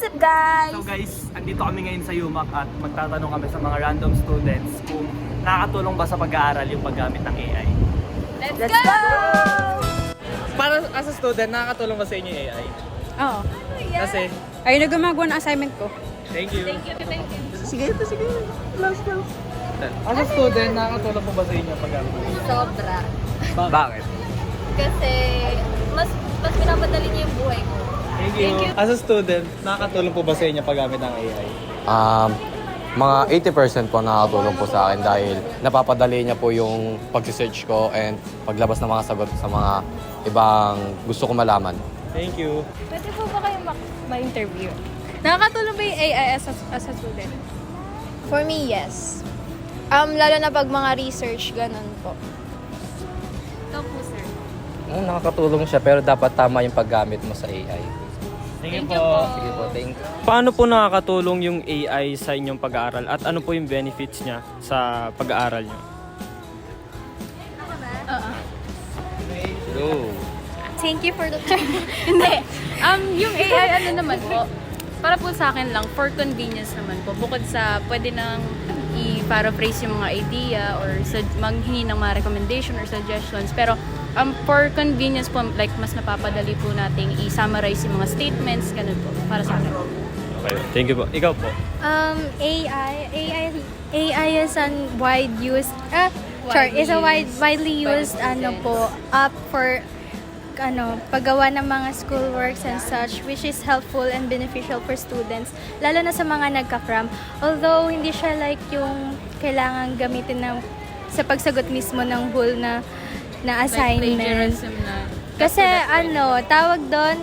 up guys? So guys, andito kami ngayon sa UMAC at magtatanong kami sa mga random students kung nakakatulong ba sa pag-aaral yung paggamit ng AI. Let's go! Para as a student, nakakatulong ba sa inyo yung AI? Oo. Kasi, Ayun na gumagawa ng assignment ko. thank you. Thank you. Sige. Last. As a student, nakakatulong po ba sa inyo ang paggamit ng AI? Sobra. Bakit? Kasi mas pinapadali niya yung buhay ko. Thank you. As a student, nakakatulong po ba sa inyo paggamit ng AI? Mga 80% po nakakatulong po sa akin dahil napapadali niya po yung pag-search ko and paglabas ng mga sagot sa mga ibang gusto ko malaman. Thank you. Pwede po ba kayo ma-interview? Nakakatulong ba yung AI as a student? For me, yes. Lalo na pag mga research, ganun po. Ikaw po, sir. Nakakatulong siya pero dapat tama yung paggamit mo sa AI. Thank you po. Sige po, thank you. Paano po nakakatulong yung AI sa inyong pag-aaral at ano po yung benefits niya sa pag-aaral niyo? Go! Thank you for the Hindi. Yung AI ano naman po, para po sa akin lang, for convenience naman po. Bukod sa pwede nang i-paraphrase yung mga idea or manghingi ng mga recommendation or suggestions. Pero for convenience po, like mas napapadali po nating i-summarize yung mga statements, ganun po, para sa akin. Okay, thank you po. Ikaw po. AI is an widely used app for paggawa ng mga schoolworks and such, which is helpful and beneficial for students, lalo na sa mga nagka-cram. Although hindi siya like yung kailangan gamitin sa pagsagot mismo ng whole na assignment. Plagiarism na. Kasi tawag doon,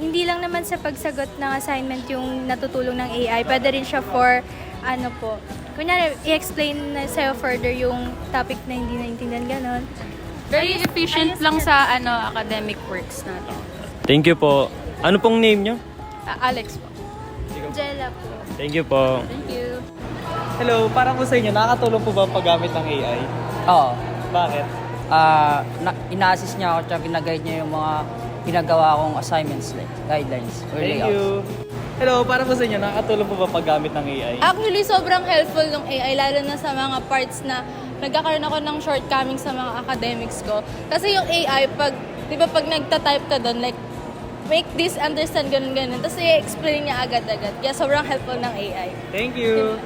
hindi lang naman sa pagsagot ng assignment yung natutulong ng AI. Pwede rin siya for, kunyari, i-explain na sa'yo further yung topic na hindi naintindihan, ganon. Very efficient lang sa academic works natin. Thank you po. Ano pong name niyo? Alex po. Jella po. Thank you po. Thank you. Hello, para po sa inyo, nakakatulong po ba ang paggamit ng AI? Oo. Bakit? Ina-assist niya ako at gina-guide niya yung mga ginagawa kong assignments, like guidelines or Thank layouts. you. Hello, para po sa inyo, nakakatulong po ba ang paggamit ng AI? Actually, sobrang helpful ng AI, lalo na sa mga parts na nagkakaroon ako ng shortcomings sa mga academics ko. Kasi yung AI, di ba pag nagta-type ka doon, like, make this understand, ganun. Tapos i-explain niya agad-agad. Kaya sobrang helpful ng AI. Thank you.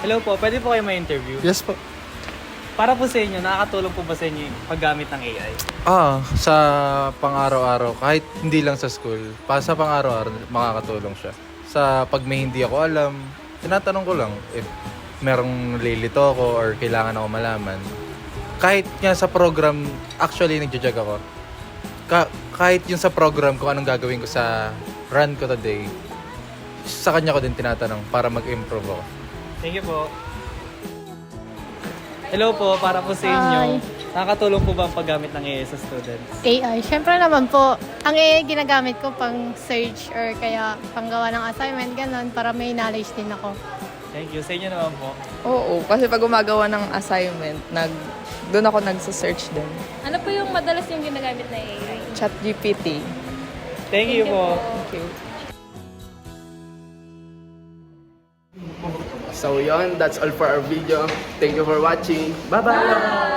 Hello po, pwede po kayo ma-interview? Yes po. Para po sa inyo, nakakatulong po ba sa inyo yung paggamit ng AI? Sa pang-araw-araw, kahit hindi lang sa school, sa pang-araw-araw, makakatulong siya. Sa pag may hindi ako alam, tinatanong ko lang if merong nalilito ako or kailangan ako malaman. Kahit nga sa program, actually nagja-jog ako. Kahit yung sa program kung anong gagawin ko sa run ko today, sa kanya ko din tinatanong para mag-improve ako. Thank you po. Hello po, para po sa inyo, nakakatulong po ba ang paggamit ng AI sa students? AI, syempre naman po, ang AI ginagamit ko pang search or kaya panggawa ng assignment, ganun, para may knowledge din ako. Thank you. Sa inyo naman po. Oo, kasi pag gumagawa ng assignment, doon ako nagsa-search din. Ano po yung madalas yung ginagamit na AI? ChatGPT. Thank you po. Thank you. So yun, that's all for our video. Thank you for watching. Bye-bye!